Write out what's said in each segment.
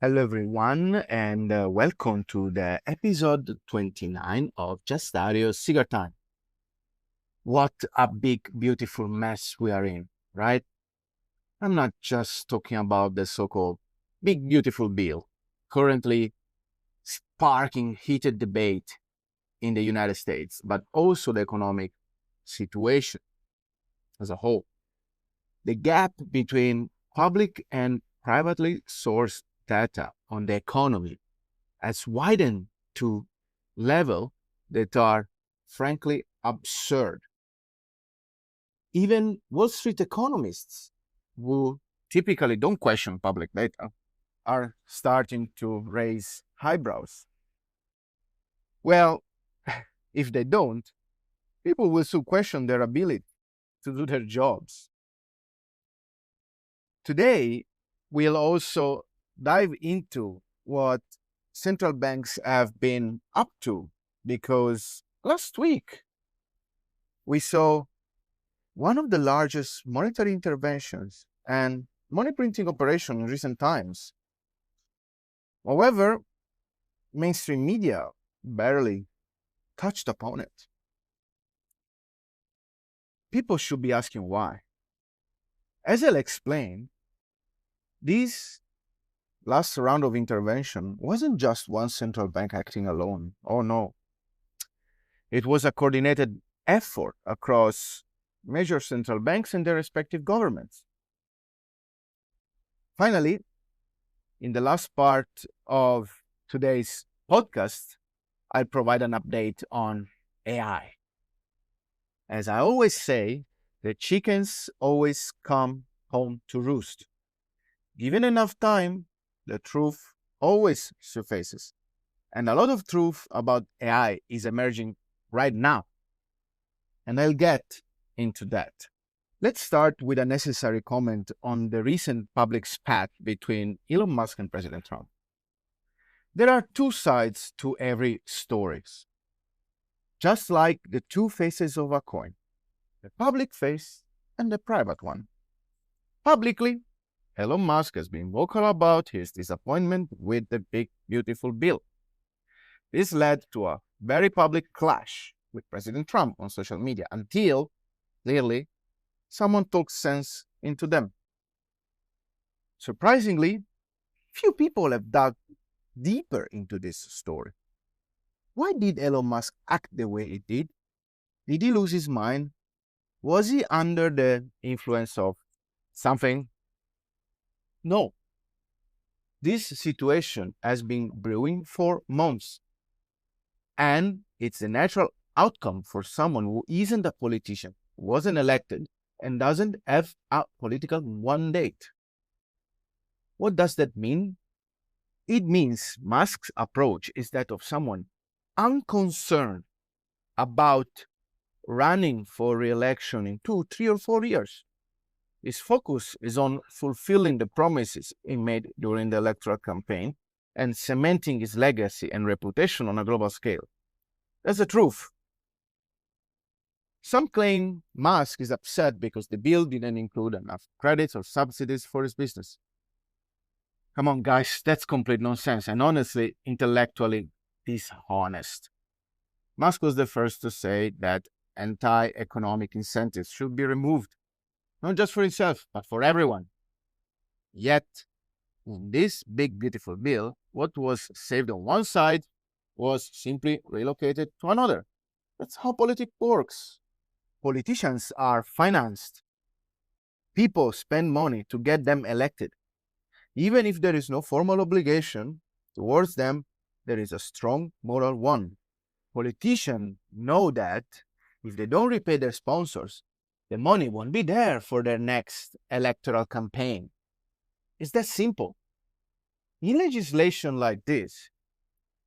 Hello, everyone, and welcome to the episode 29 of JustDario Cigar Time. What a big, beautiful mess we are in, right? I'm not just talking about the so called big, beautiful bill, currently sparking heated debate in the United States, but also the economic situation as a whole. The gap between public and privately sourced data on the economy has widened to levels that are frankly absurd. Even Wall Street economists, who typically don't question public data, are starting to raise eyebrows. Well, if they don't, people will soon question their ability to do their jobs. Today, we'll also dive into what central banks have been up to because last week we saw one of the largest monetary interventions and money printing operation in recent times. However, mainstream media barely touched upon it. People should be asking why. As I'll explain, this last round of intervention wasn't just one central bank acting alone. Oh no. It was a coordinated effort across major central banks and their respective governments. Finally, in the last part of today's podcast, I'll provide an update on AI. As I always say, the chickens always come home to roost. Given enough time, the truth always surfaces. And a lot of truth about AI is emerging right now. And I'll get into that. Let's start with a necessary comment on the recent public spat between Elon Musk and President Trump. There are two sides to every story, just like the two faces of a coin, the public face and the private one. Publicly, Elon Musk has been vocal about his disappointment with the big, beautiful bill. This led to a very public clash with President Trump on social media until, clearly, someone talked sense into them. Surprisingly, few people have dug deeper into this story. Why did Elon Musk act the way he did? Did he lose his mind? Was he under the influence of something? No. This situation has been brewing for months. And it's a natural outcome for someone who isn't a politician, wasn't elected, and doesn't have a political mandate. What does that mean? It means Musk's approach is that of someone unconcerned about running for re-election in 2, 3, or 4 years. His focus is on fulfilling the promises he made during the electoral campaign and cementing his legacy and reputation on a global scale. That's the truth. Some claim Musk is upset because the bill didn't include enough credits or subsidies for his business. Come on, guys, that's complete nonsense and honestly, intellectually dishonest. Musk was the first to say that anti-economic incentives should be removed, not just for himself, but for everyone. Yet, in this big, beautiful bill, what was saved on one side was simply relocated to another. That's how politics works. Politicians are financed. People spend money to get them elected. Even if there is no formal obligation towards them, there is a strong moral one. Politicians know that if they don't repay their sponsors, the money won't be there for their next electoral campaign. It's that simple. In legislation like this,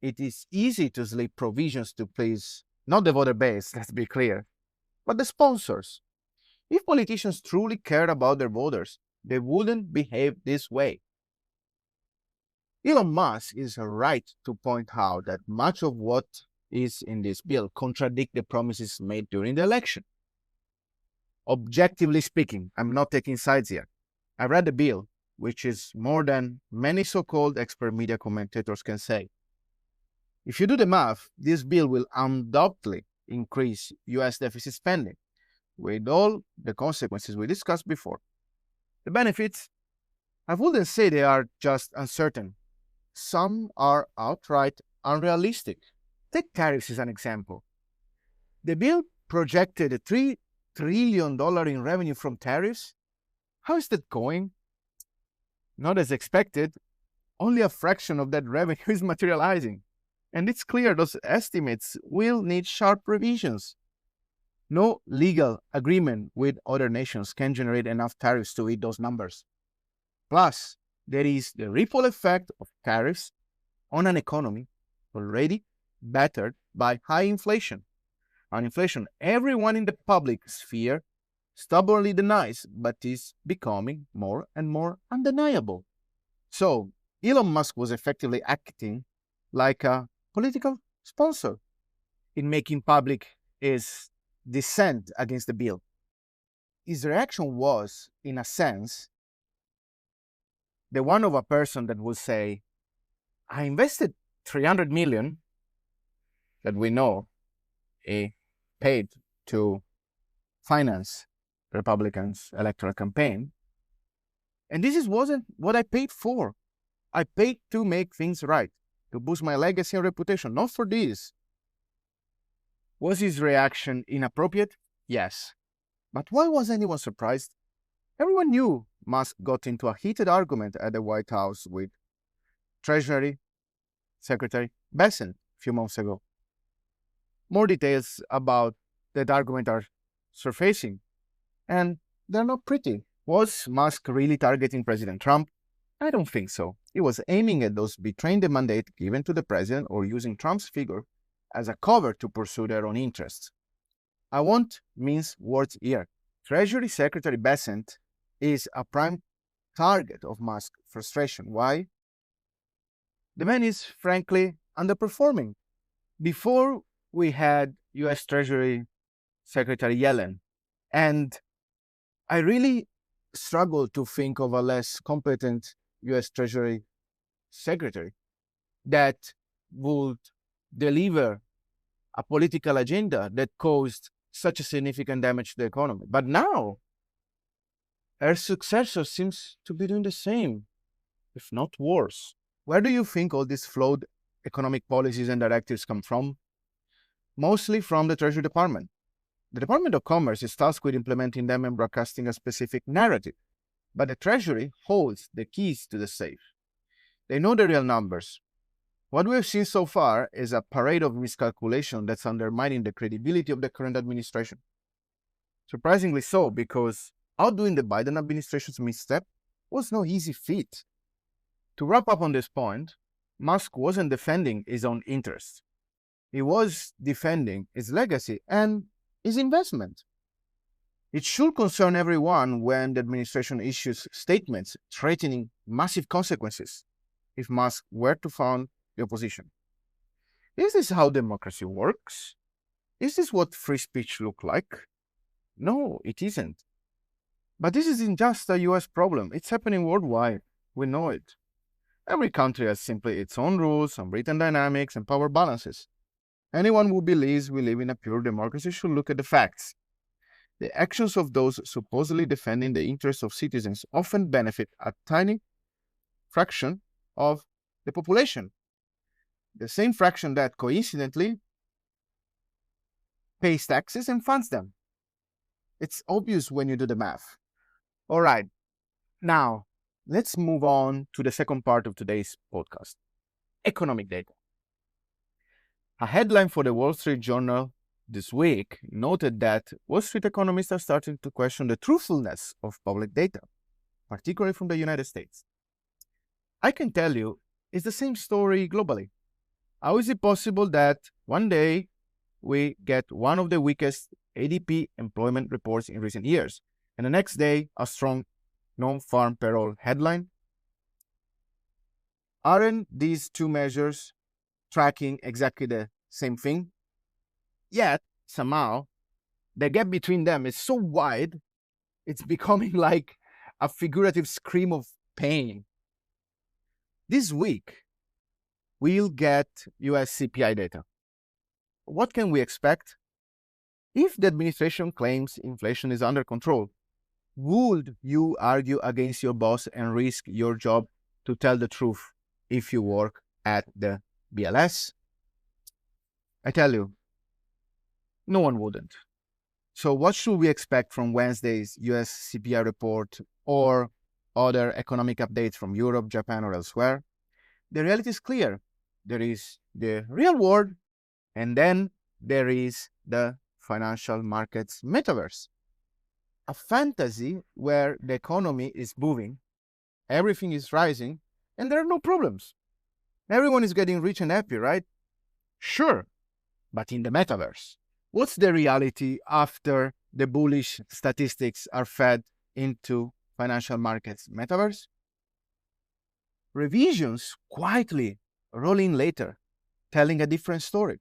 it is easy to slip provisions to please not the voter base, let's be clear, but the sponsors. If politicians truly cared about their voters, they wouldn't behave this way. Elon Musk is right to point out that much of what is in this bill contradict the promises made during the election. Objectively speaking, I'm not taking sides here. I read the bill. which is more than many so-called expert media commentators can say. If you do the math, this bill will undoubtedly increase US deficit spending, with all the consequences we discussed before. The benefits, I wouldn't say they are just uncertain. Some are outright unrealistic. Take tariffs as an example. The bill projected $3 trillion in revenue from tariffs. How is that going? Not as expected. Only a fraction of that revenue is materializing. And it's clear those estimates will need sharp revisions. No legal agreement with other nations can generate enough tariffs to eat those numbers. Plus, there is the ripple effect of tariffs on an economy already battered by high inflation. An inflation everyone in the public sphere stubbornly denies, but is becoming more and more undeniable. So, Elon Musk was effectively acting like a political sponsor in making public his dissent against the bill. His reaction was, in a sense, the one of a person that would say, I invested 300 million that we know he paid to finance Republicans' electoral campaign, and this wasn't what I paid for. I paid to make things right, to boost my legacy and reputation, not for this. Was his reaction inappropriate? Yes. But why was anyone surprised? Everyone knew Musk got into a heated argument at the White House with Treasury Secretary Besson a few months ago. More details about that argument are surfacing, and they're not pretty. Was Musk really targeting President Trump? I don't think so. He was aiming at those betraying the mandate given to the president or using Trump's figure as a cover to pursue their own interests. I won't mince words here. Treasury Secretary Besson is a prime target of Musk's frustration. Why? The man is frankly underperforming. Before we had US Treasury Secretary Yellen, and I really struggle to think of a less competent US Treasury Secretary that would deliver a political agenda that caused such a significant damage to the economy. But now, her successor seems to be doing the same, if not worse. Where do you think all these flawed economic policies and directives come from? Mostly from the Treasury Department. The Department of Commerce is tasked with implementing them and broadcasting a specific narrative, but the Treasury holds the keys to the safe. They know the real numbers. What we have seen so far is a parade of miscalculation that's undermining the credibility of the current administration. Surprisingly so, because outdoing the Biden administration's misstep was no easy feat. To wrap up on this point, Musk wasn't defending his own interests. He was defending his legacy and his investment. It should concern everyone when the administration issues statements threatening massive consequences if Musk were to found the opposition. Is this how democracy works? Is this what free speech looks like? No, it isn't. But this isn't just a US problem. It's happening worldwide. We know it. Every country has simply its own rules, unwritten dynamics, and power balances. Anyone who believes we live in a pure democracy should look at the facts. The actions of those supposedly defending the interests of citizens often benefit a tiny fraction of the population. The same fraction that, coincidentally, pays taxes and funds them. It's obvious when you do the math. All right, now let's move on to the second part of today's podcast, economic data. A headline for the Wall Street Journal this week noted that Wall Street economists are starting to question the truthfulness of public data, particularly from the United States. I can tell you, it's the same story globally. How is it possible that one day we get one of the weakest ADP employment reports in recent years, and the next day a strong non-farm payroll headline? Aren't these two measures tracking exactly the same thing? Yet, somehow, the gap between them is so wide, it's becoming like a figurative scream of pain. This week, we'll get US CPI data. What can we expect? If the administration claims inflation is under control, would you argue against your boss and risk your job to tell the truth if you work at the BLS? I tell you, no one wouldn't. So what should we expect from Wednesday's US CPI report or other economic updates from Europe, Japan, or elsewhere? The reality is clear. There is the real world, and then there is the financial markets metaverse. A fantasy where the economy is booming, everything is rising, and there are no problems. Everyone is getting rich and happy, right? Sure, but in the metaverse. What's the reality after the bullish statistics are fed into financial markets metaverse? Revisions quietly roll in later, telling a different story.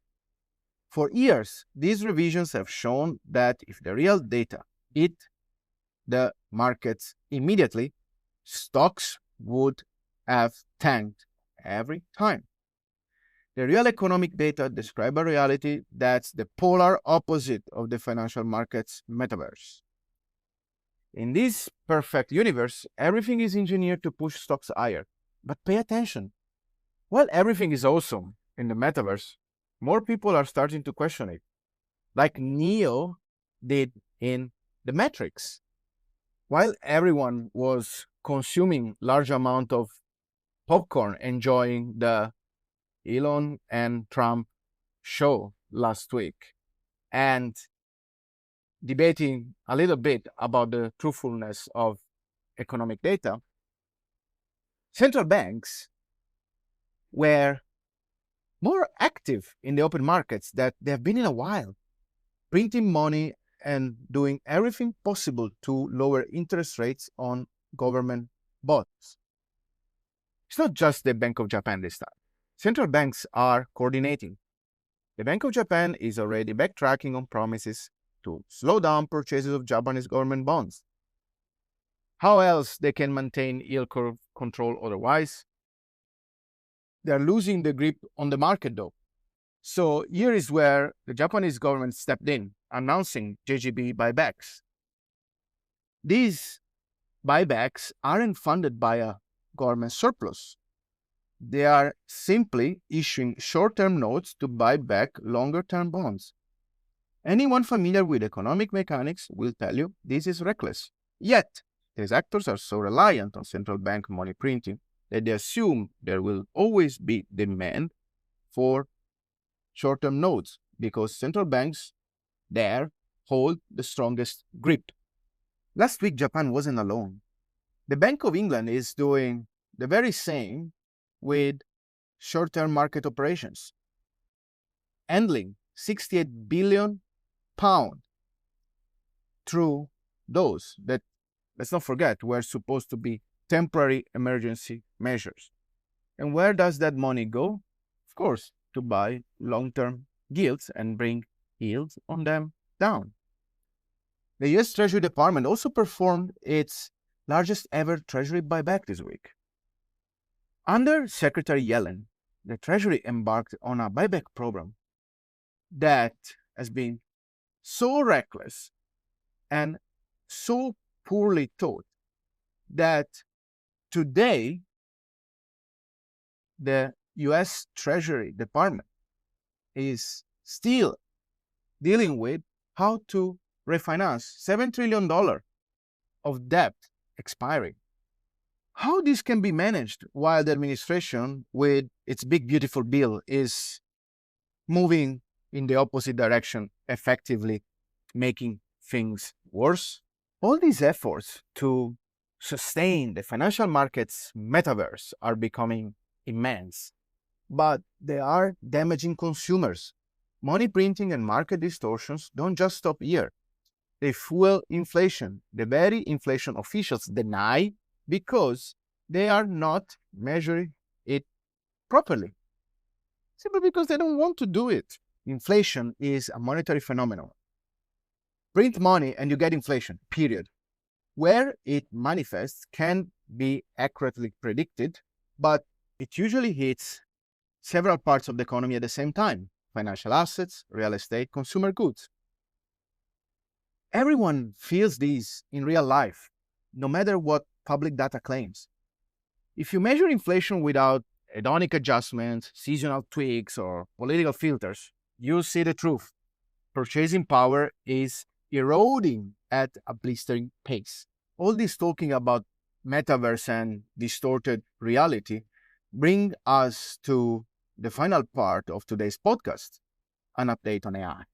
For years, these revisions have shown that if the real data hit the markets immediately, stocks would have tanked every time. The real economic data describe a reality that's the polar opposite of the financial markets metaverse. In this perfect universe, everything is engineered to push stocks higher. But pay attention. While everything is awesome in the metaverse, more people are starting to question it, like Neo did in The Matrix. While everyone was consuming large amount of popcorn enjoying the Elon and Trump show last week and debating a little bit about the truthfulness of economic data, central banks were more active in the open markets than they have been in a while, printing money and doing everything possible to lower interest rates on government bonds. It's not just the Bank of Japan this time. Central banks are coordinating. The Bank of Japan is already backtracking on promises to slow down purchases of Japanese government bonds. How else they can maintain yield curve control otherwise? They're losing the grip on the market though. So here is where the Japanese government stepped in, announcing JGB buybacks. These buybacks aren't funded by a government surplus. They are simply issuing short-term notes to buy back longer-term bonds. Anyone familiar with economic mechanics will tell you this is reckless. Yet, these actors are so reliant on central bank money printing that they assume there will always be demand for short-term notes because central banks there hold the strongest grip. Last week, Japan wasn't alone. The Bank of England is doing the very same with short-term market operations, handling £68 billion through those that, let's not forget, were supposed to be temporary emergency measures. And where does that money go? Of course, to buy long-term yields and bring yields on them down. The US Treasury Department also performed its largest ever Treasury buyback this week. Under Secretary Yellen, the Treasury embarked on a buyback program that has been so reckless and so poorly thought that today the US Treasury Department is still dealing with how to refinance $7 trillion of debt expiring. How this can be managed while the administration, with its big beautiful bill, is moving in the opposite direction, effectively making things worse? All these efforts to sustain the financial markets metaverse are becoming immense, but they are damaging consumers. Money printing and market distortions don't just stop here. They fuel inflation, the very inflation officials deny because they are not measuring it properly. Simply because they don't want to do it. Inflation is a monetary phenomenon. Print money and you get inflation, period. Where it manifests can be accurately predicted, but it usually hits several parts of the economy at the same time: financial assets, real estate, consumer goods. Everyone feels these in real life, no matter what public data claims. If you measure inflation without hedonic adjustments, seasonal tweaks, or political filters, you'll see the truth. Purchasing power is eroding at a blistering pace. All this talking about metaverse and distorted reality bring us to the final part of today's podcast, an update on AI.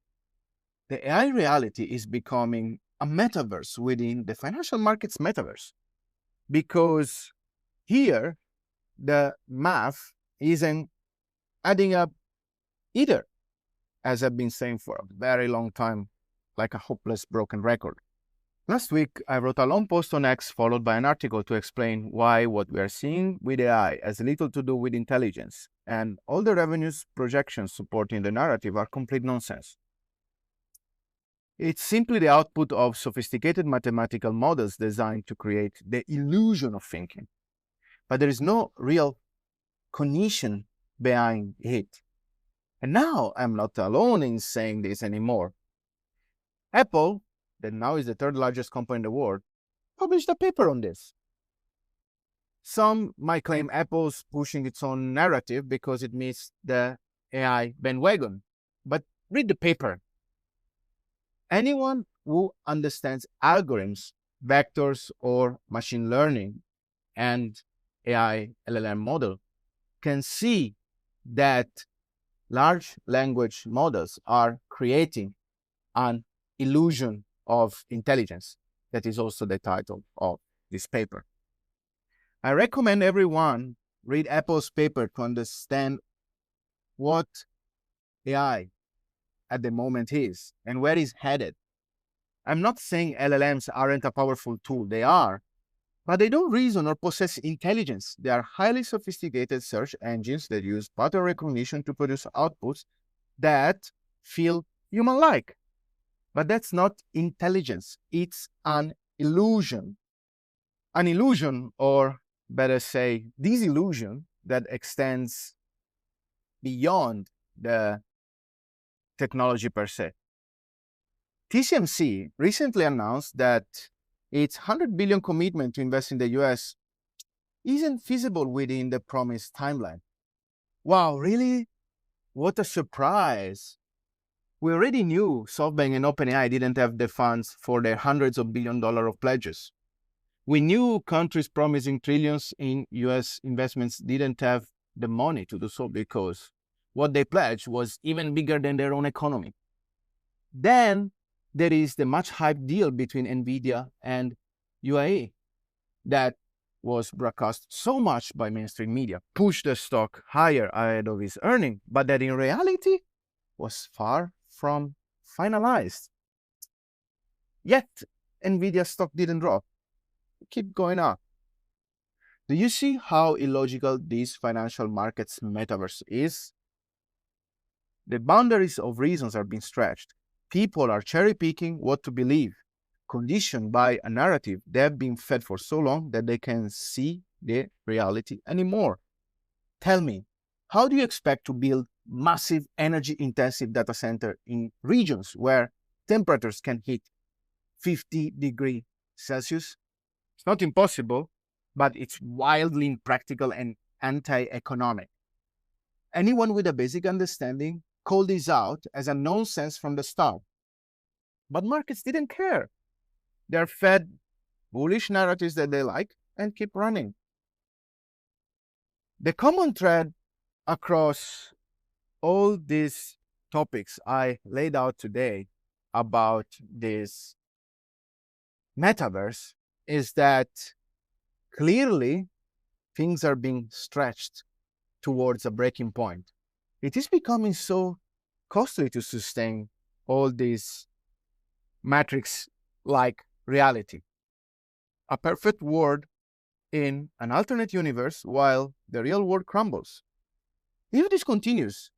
The AI reality is becoming a metaverse within the financial markets metaverse, because here the math isn't adding up either, as I've been saying for a very long time, like a hopeless broken record. Last week, I wrote a long post on X followed by an article to explain why what we are seeing with AI has little to do with intelligence, and all the revenues projections supporting the narrative are complete nonsense. It's simply the output of sophisticated mathematical models designed to create the illusion of thinking. But there is no real cognition behind it. And now I'm not alone in saying this anymore. Apple, that now is the third largest company in the world, published a paper on this. Some might claim Apple's pushing its own narrative because it meets the AI bandwagon. But read the paper. Anyone who understands algorithms, vectors, or machine learning and AI LLM model can see that large language models are creating an illusion of intelligence. That is also the title of this paper. I recommend everyone read Apple's paper to understand what AI at the moment is and where it's headed. I'm not saying LLMs aren't a powerful tool. They are, but they don't reason or possess intelligence. They are highly sophisticated search engines that use pattern recognition to produce outputs that feel human-like. But that's not intelligence. It's an illusion. An illusion, or better say, disillusion, that extends beyond the technology per se. TSMC recently announced that its $100 billion commitment to invest in the US isn't feasible within the promised timeline. Wow, really? What a surprise. We already knew SoftBank and OpenAI didn't have the funds for their hundreds of billions of dollars of pledges. We knew countries promising trillions in US investments didn't have the money to do so because what they pledged was even bigger than their own economy. Then there is the much hyped deal between NVIDIA and UAE that was broadcast so much by mainstream media, pushed the stock higher ahead of its earning, but that in reality was far from finalized. Yet NVIDIA stock didn't drop. It kept going up. Do you see how illogical this financial markets metaverse is? The boundaries of reasons are being stretched. People are cherry-picking what to believe, conditioned by a narrative they've been fed for so long that they can't see the reality anymore. Tell me, how do you expect to build massive energy-intensive data center in regions where temperatures can hit 50 degrees Celsius? It's not impossible, but it's wildly impractical and anti-economic. Anyone with a basic understanding called this out as a nonsense from the start. But markets didn't care. They're fed bullish narratives that they like and keep running. The common thread across all these topics I laid out today about this metaverse is that clearly things are being stretched towards a breaking point. It is becoming so costly to sustain all these matrix-like reality. A perfect world in an alternate universe while the real world crumbles. If this continues,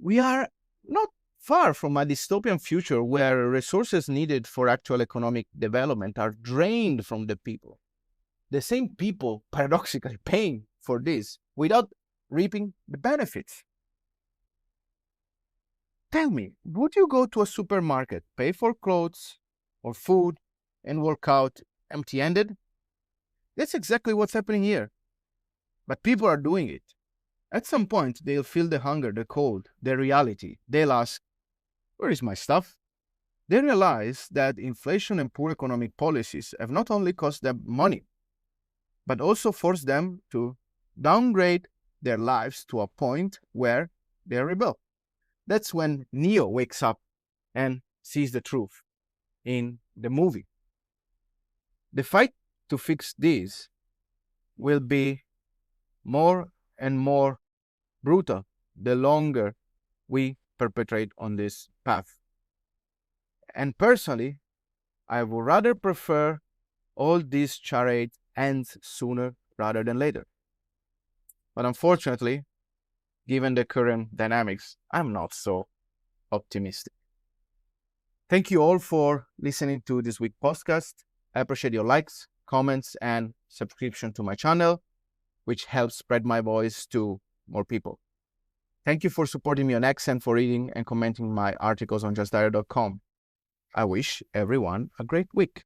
we are not far from a dystopian future where resources needed for actual economic development are drained from the people. the same people paradoxically paying for this without reaping the benefits. Tell me, would you go to a supermarket, pay for clothes or food, and walk out empty-handed? That's exactly what's happening here. But people are doing it. At some point, they'll feel the hunger, the cold, the reality. They'll ask, where is my stuff? They realize that inflation and poor economic policies have not only cost them money, but also forced them to downgrade their lives to a point where they rebel. That's when Neo wakes up and sees the truth in the movie. The fight to fix this will be more and more brutal the longer we perpetrate on this path. And personally, I would rather prefer all this charade ends sooner rather than later. But unfortunately, given the current dynamics, I'm not so optimistic. Thank you all for listening to this week's podcast. I appreciate your likes, comments, and subscription to my channel, which helps spread my voice to more people. Thank you for supporting me on X and for reading and commenting my articles on JustDario.com. I wish everyone a great week.